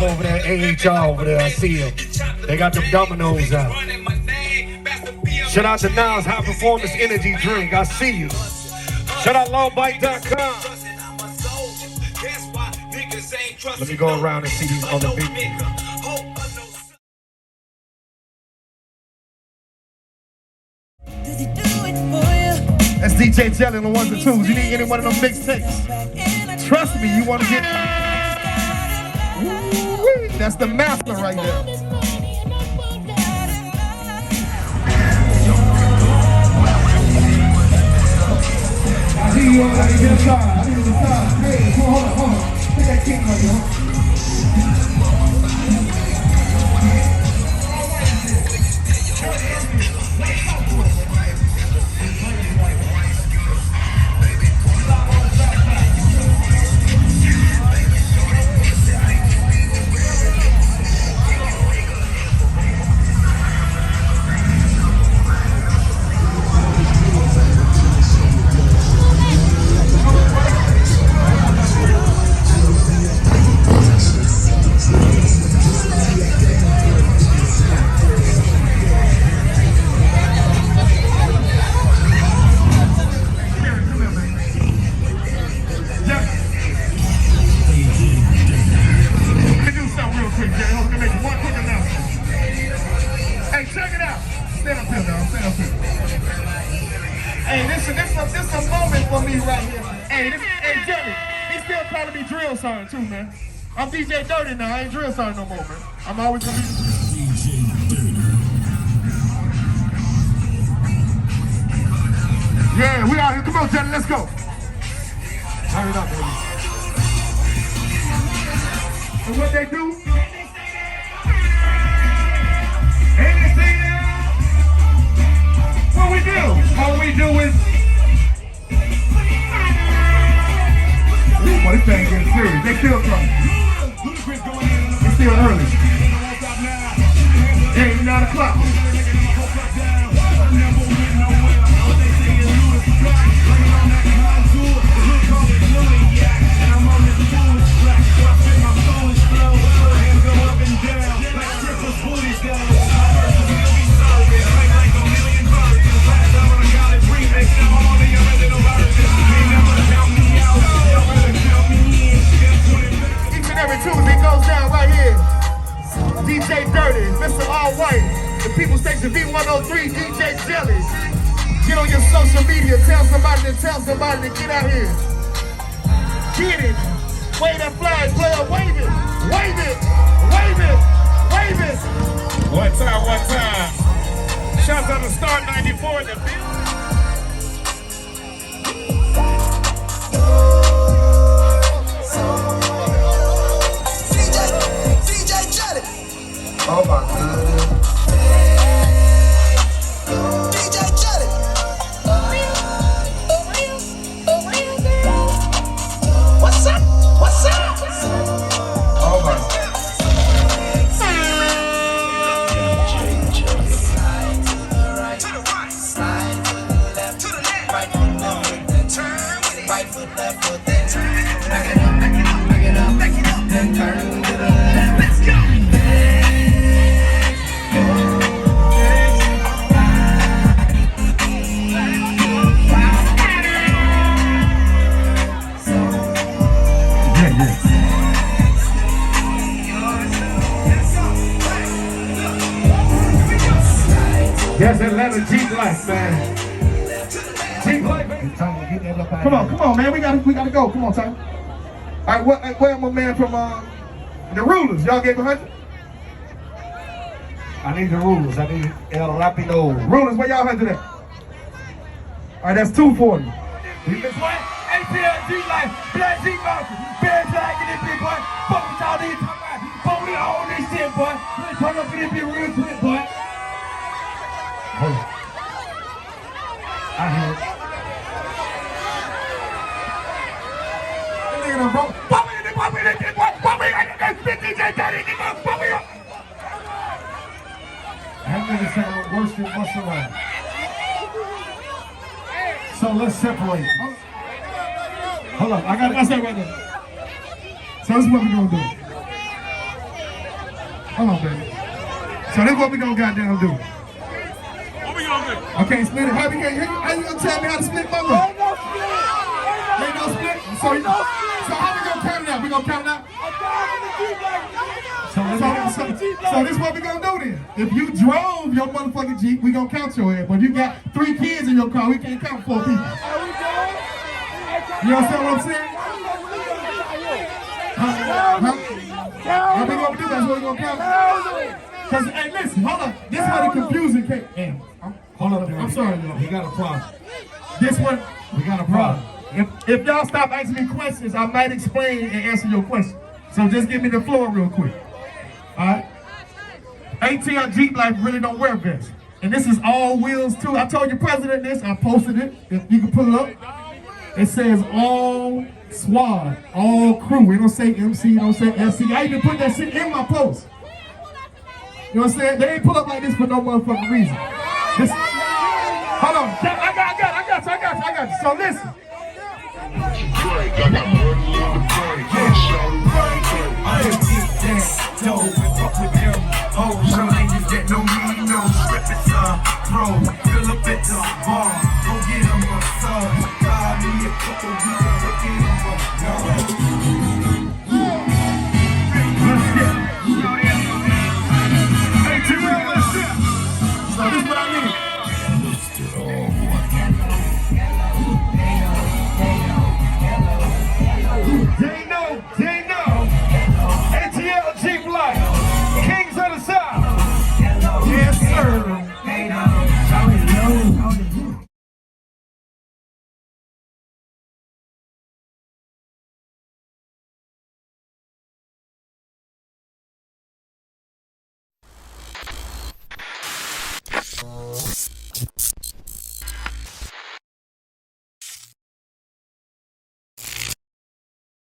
Over there, AHR over there, I see them. They got them dominoes out. Shout out to Nas High Performance Energy Drink, I see you. Shout out lawbite.com. Let me go around and see these other people. That's DJ Jelly on the ones and twos. You need any one of them mixtapes? Trust me, you want to get... Woo-wee. That's the master right there. I see you over there, get a car. I need a car. Hey, hold on. Take that kick on you. Too, man. I'm DJ Dirty now. I ain't drill sergeant no more, man. I'm always gonna be DJ Dirty. Yeah, we out here. Come on, Jenny, let's go. Turn it up, baby. And what they do? Anything else? What we do? All we do is this thing getting serious. They still coming. It's still early. It ain't 9 o'clock. Tuesday goes down right here. DJ Dirty, Mr. All White, the People Station V103, DJ Jelly. Get on your social media, tell somebody to get out here. Get it. Wave that flag, player, wave it. Wave it. Wave it. Wave it. One time. Shouts out to Star 94 in the building. Oh my goodness. DJ Jelly. What's up? What's up? Oh my. To the right, slide to the left, to the left, right foot left foot, then turn with it. Right foot left foot, then turn. Back it up, back it up, back it up, back it up, then turn to the left. Let's go. That's Atlanta Jeep Life, man. Jeep Life, baby. Come on, man. We gotta go. Come on, Tom. All right, where my man from the Rulers? Y'all get behind you? I need the rules. I need El Rapido. Rulers, where y'all hunting at? All right, that's 240. This one, ATL Jeep Life, Black Jeep Mountain, Bear Flag in this big boy. Fuck what y'all need to talk about. Fuck we own this shit, boy. Let's turn up in this bit real quick, boy. Hold on. I hear it. Nigga done broke. Pop me in this, pop me in this, boy. Pop me in this, DJ Daddy, nigga. Pop me up. That nigga sound worse than what's around. So let's separate. Hold on, I got it. That's that right there. So this is what we gonna do. Hold on, baby. So this is what we gonna goddamn do. I can't split it. How you gonna tell me how to split my room? Ain't no split. So how we gonna count it out? We gonna count it out? So this is what we gonna do then. If you drove your motherfucking Jeep, we gonna count your ass. But if you got 3 kids in your car, we can't count 4 people. You understand what I'm saying? How we gonna do? That's what we gonna count. Cause hey, listen, hold on. This is where the confusion came. Damn. Hold on, I'm sorry, y'all. We got a problem. This one, We got a problem. if y'all stop asking me questions, I might explain and answer your question. So just give me the floor real quick. All right? ATL Jeep Life really don't wear vests. And this is All Wheelz too. I told your president this. I posted it. If you can pull it up. It says all squad, all crew. It don't say MC, it don't say SC. I even put that shit in my post. You know what I'm saying? They ain't put up like this for no motherfucking reason. This, hold on. I got you. So listen. So this is what I need. Dino, ATL Jeep Life, Kings of the South. Yes, sir.